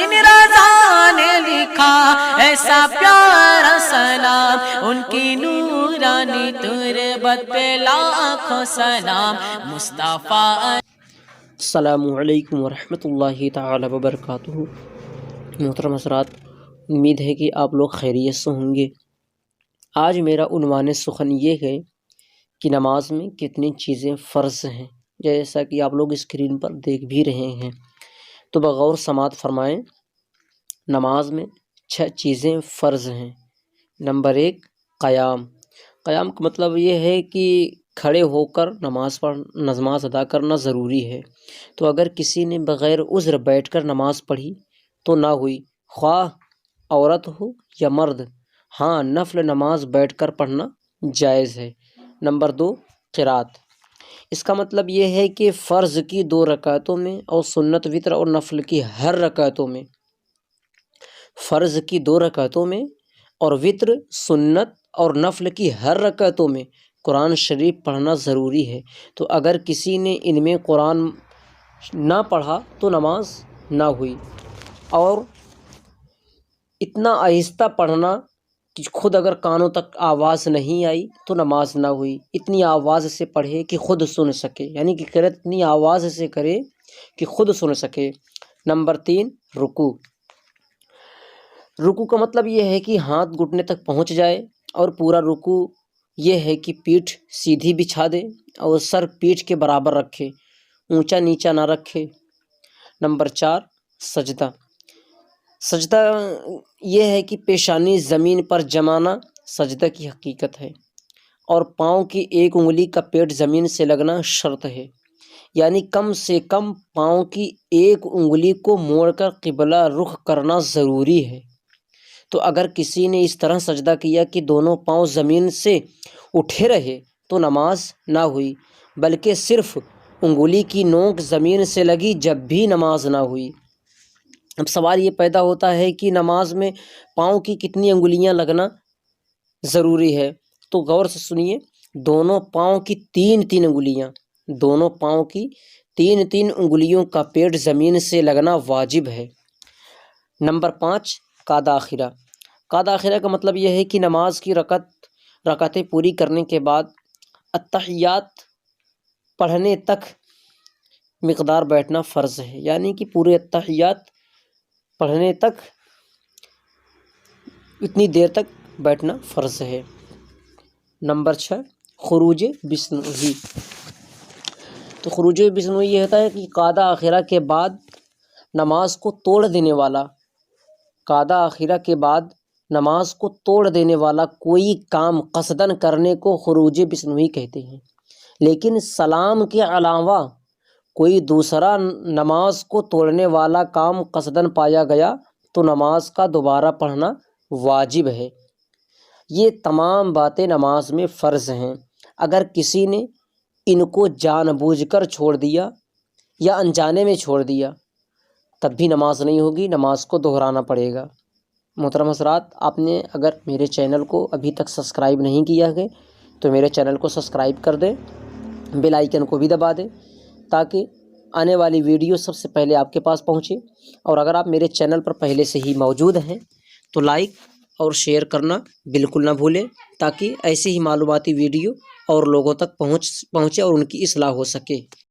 جن رضا نے لکھا ایسا پیارا سلام، ان کی نورانی تربت پہ لاکھوں سلام مصطفیٰ۔ السلام علیکم ورحمۃ اللہ تعالی وبرکاتہ۔ محترم حضرات، امید ہے کہ آپ لوگ خیریت سے ہوں گے۔ آج میرا عنوان سخن یہ ہے کہ نماز میں کتنی چیزیں فرض ہیں، جیسا کہ آپ لوگ اسکرین پر دیکھ بھی رہے ہیں، تو بغور سماعت فرمائیں۔ نماز میں 6 چیزیں فرض ہیں۔ نمبر 1، قیام۔ قیام کا مطلب یہ ہے کہ کھڑے ہو کر نماز ادا کرنا ضروری ہے۔ تو اگر کسی نے بغیر عذر بیٹھ کر نماز پڑھی تو نہ ہوئی، خواہ عورت ہو یا مرد۔ ہاں، نفل نماز بیٹھ کر پڑھنا جائز ہے۔ نمبر 2، قرات۔ اس کا مطلب یہ ہے کہ فرض کی 2 رکعتوں میں اور سنت وتر اور نفل کی ہر رکعتوں میں، فرض کی 2 رکعتوں میں اور وتر، سنت اور نفل کی ہر رکعتوں میں قرآن شریف پڑھنا ضروری ہے۔ تو اگر کسی نے ان میں قرآن نہ پڑھا تو نماز نہ ہوئی۔ اور اتنا آہستہ پڑھنا کہ خود اگر کانوں تک آواز نہیں آئی تو نماز نہ ہوئی۔ اتنی آواز سے پڑھے کہ خود سن سکے، یعنی کہ قرأت اتنی آواز سے کرے کہ خود سن سکے۔ نمبر 3، رکوع۔ رکوع کا مطلب یہ ہے کہ ہاتھ گھٹنے تک پہنچ جائے، اور پورا رکوع یہ ہے کہ پیٹھ سیدھی بچھا دے اور سر پیٹھ کے برابر رکھے، اونچا نیچا نہ رکھے۔ نمبر 4، سجدہ۔ سجدہ یہ ہے کہ پیشانی زمین پر جمانا سجدہ کی حقیقت ہے، اور پاؤں کی ایک انگلی کا پیٹ زمین سے لگنا شرط ہے، یعنی کم سے کم پاؤں کی ایک انگلی کو موڑ کر قبلہ رخ کرنا ضروری ہے۔ تو اگر کسی نے اس طرح سجدہ کیا کہ دونوں پاؤں زمین سے اٹھے رہے تو نماز نہ ہوئی، بلکہ صرف انگلی کی نوک زمین سے لگی جب بھی نماز نہ ہوئی۔ اب سوال یہ پیدا ہوتا ہے کہ نماز میں پاؤں کی کتنی انگلیاں لگنا ضروری ہے؟ تو غور سے سنیے، دونوں پاؤں کی 3 انگلیاں، دونوں پاؤں کی 3 انگلیوں کا پیٹ زمین سے لگنا واجب ہے۔ نمبر 5، قاد آخرہ۔ قاد آخرہ کا مطلب یہ ہے کہ نماز کی رکعتیں پوری کرنے کے بعد اتحیات پڑھنے تک مقدار بیٹھنا فرض ہے، یعنی کہ پورے اتحیات پڑھنے تک اتنی دیر تک بیٹھنا فرض ہے۔ نمبر 6، خروج بسملہ۔ تو خروج بسملہ یہ ہوتا ہے کہ قاعدہ آخرہ کے بعد نماز کو توڑ دینے والا، قاعدہ آخرہ کے بعد نماز کو توڑ دینے والا کوئی کام قصدن کرنے کو خروج بسملہ کہتے ہیں۔ لیکن سلام کے علاوہ کوئی دوسرا نماز کو توڑنے والا کام قصدن پایا گیا تو نماز کا دوبارہ پڑھنا واجب ہے۔ یہ تمام باتیں نماز میں فرض ہیں۔ اگر کسی نے ان کو جان بوجھ کر چھوڑ دیا یا انجانے میں چھوڑ دیا تب بھی نماز نہیں ہوگی، نماز کو دہرانا پڑے گا۔ محترم حضرات، آپ نے اگر میرے چینل کو ابھی تک سبسکرائب نہیں کیا ہے تو میرے چینل کو سبسکرائب کر دیں، بیل آئیکن کو بھی دبا دیں تاکہ آنے والی ویڈیو سب سے پہلے آپ کے پاس پہنچے۔ اور اگر آپ میرے چینل پر پہلے سے ہی موجود ہیں تو لائک اور شیئر کرنا بالکل نہ بھولیں، تاکہ ایسے ہی معلوماتی ویڈیو اور لوگوں تک پہنچے اور ان کی اصلاح ہو سکے۔